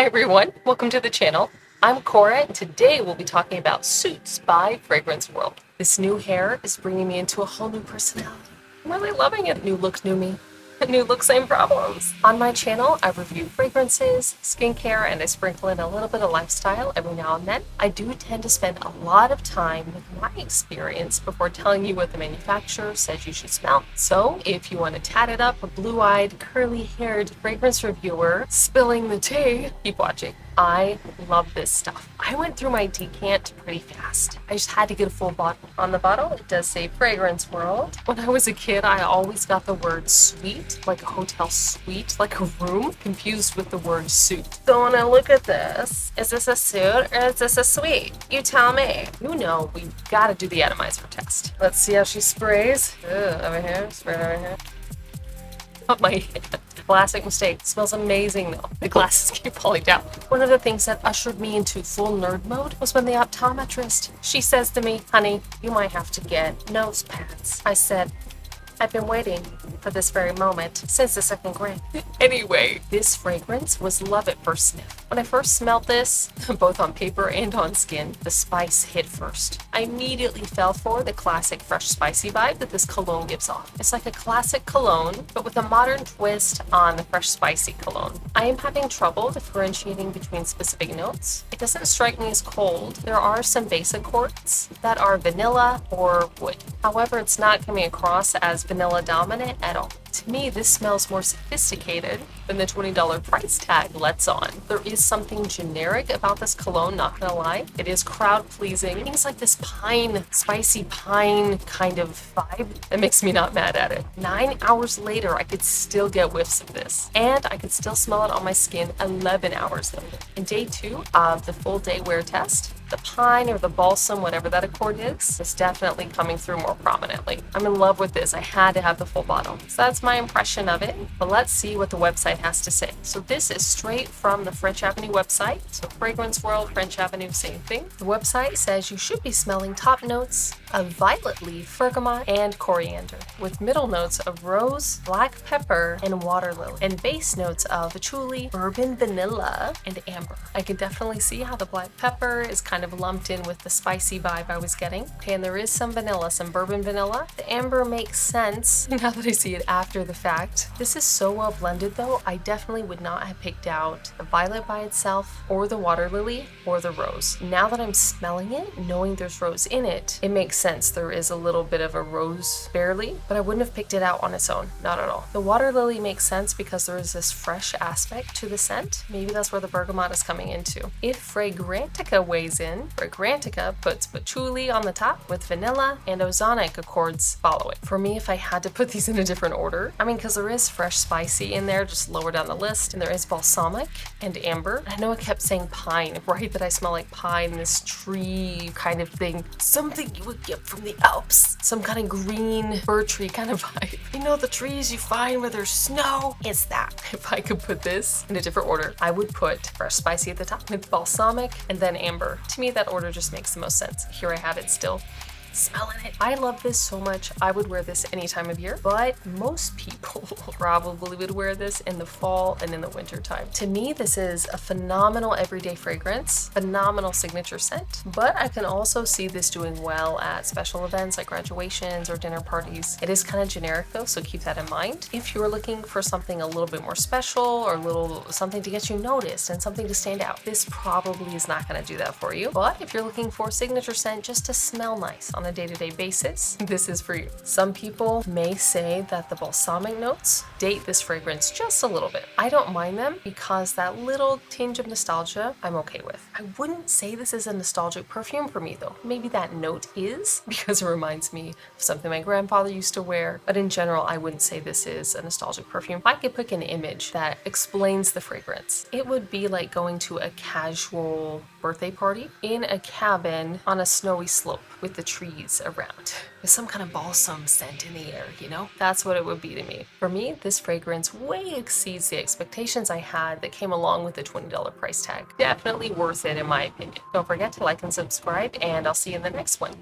Hi everyone, welcome to the channel. I'm Cora and today we'll be talking about Suits by Fragrance World. This new hair is bringing me into a whole new personality. I'm really loving it. New look, new me. New look, same problems. On my channel, I review fragrances, skincare, and I sprinkle in a little bit of lifestyle every now and then. I do tend to spend a lot of time with my experience before telling you what the manufacturer says you should smell. So if you want to tat it up, a blue-eyed, curly-haired fragrance reviewer spilling the tea, keep watching. I love this stuff. I went through my decant pretty fast. I just had to get a full bottle. On the bottle, it does say Fragrance World. When I was a kid, I always got the word suite, like a hotel suite, like a room, confused with the word suit. So when I look at this, is this a suit or is this a suite? You tell me. You know, we've got to do the atomizer test. Let's see how she sprays. Over here, spray over here. Up my head. Classic mistake. Smells amazing though. The glasses keep falling down. One of the things that ushered me into full nerd mode was when the optometrist, she says to me, honey, you might have to get nose pads. I said, I've been waiting for this very moment since the second grade. Anyway, this fragrance was love at first sniff. When I first smelled this, both on paper and on skin, the spice hit first. I immediately fell for the classic fresh spicy vibe that this cologne gives off. It's like a classic cologne, but with a modern twist on the fresh spicy cologne. I am having trouble differentiating between specific notes. It doesn't strike me as cold. There are some basic chords that are vanilla or wood. However, it's not coming across as vanilla dominant at all. To me, this smells more sophisticated than the $20 price tag lets on. There is something generic about this cologne, not gonna lie. It is crowd pleasing. Things like this pine, spicy pine kind of vibe that makes me not mad at it. 9 hours later, I could still get whiffs of this. And I could still smell it on my skin 11 hours later. In day 2 of the full day wear test, the pine or the balsam, whatever that accord is definitely coming through more prominently. I'm in love with this. I had to have the full bottle. So that's my impression of it. But let's see what the website has to say. So this is straight from the French Avenue website. So Fragrance World, French Avenue, same thing. The website says you should be smelling top notes of violet leaf, bergamot, and coriander, with middle notes of rose, black pepper, and water lily, and base notes of patchouli, bourbon vanilla, and amber. I can definitely see how the black pepper is kind of lumped in with the spicy vibe I was getting. Okay, and there is some vanilla, some bourbon vanilla. The amber makes sense now that I see it after the fact. This is so well blended though, I definitely would not have picked out the violet by itself, or the water lily, or the rose. Now that I'm smelling it, knowing there's rose in it, it makes sense. There is a little bit of a rose barely, but I wouldn't have picked it out on its own, not at all. The water lily makes sense because there is this fresh aspect to the scent. Maybe that's where the bergamot is coming into. If Fragrantica weighs in, Fragrantica puts patchouli on the top with vanilla and ozonic accords follow it. For me, if I had to put these in a different order, I mean, because there is fresh spicy in there, just lower down the list, and there is balsamic and amber. I know I kept saying pine, right? That I smell like pine, this tree kind of thing. Something you would get from the Alps. Some kind of green fir tree kind of vibe. You know the trees you find where there's snow? It's that. If I could put this in a different order, I would put fresh spicy at the top with balsamic and then amber. To me, that order just makes the most sense. Here I have it still. Smelling it. I love this so much. I would wear this any time of year, but most people probably would wear this in the fall and in the winter time. To me, this is a phenomenal everyday fragrance, phenomenal signature scent, but I can also see this doing well at special events like graduations or dinner parties. It is kind of generic though, so keep that in mind. If you're looking for something a little bit more special or something to get you noticed and something to stand out, this probably is not going to do that for you. But if you're looking for a signature scent just to smell nice on a day-to-day basis, this is for you. Some people may say that the balsamic notes date this fragrance just a little bit. I don't mind them because that little tinge of nostalgia I'm okay with. I wouldn't say this is a nostalgic perfume for me though. Maybe that note is because it reminds me of something my grandfather used to wear, but in general I wouldn't say this is a nostalgic perfume. If I could pick an image that explains the fragrance, it would be like going to a casual birthday party in a cabin on a snowy slope with the trees around. There's some kind of balsam scent in the air, you know? That's what it would be to me. For me, this fragrance way exceeds the expectations I had that came along with the $20 price tag. Definitely worth it in my opinion. Don't forget to like and subscribe, and I'll see you in the next one.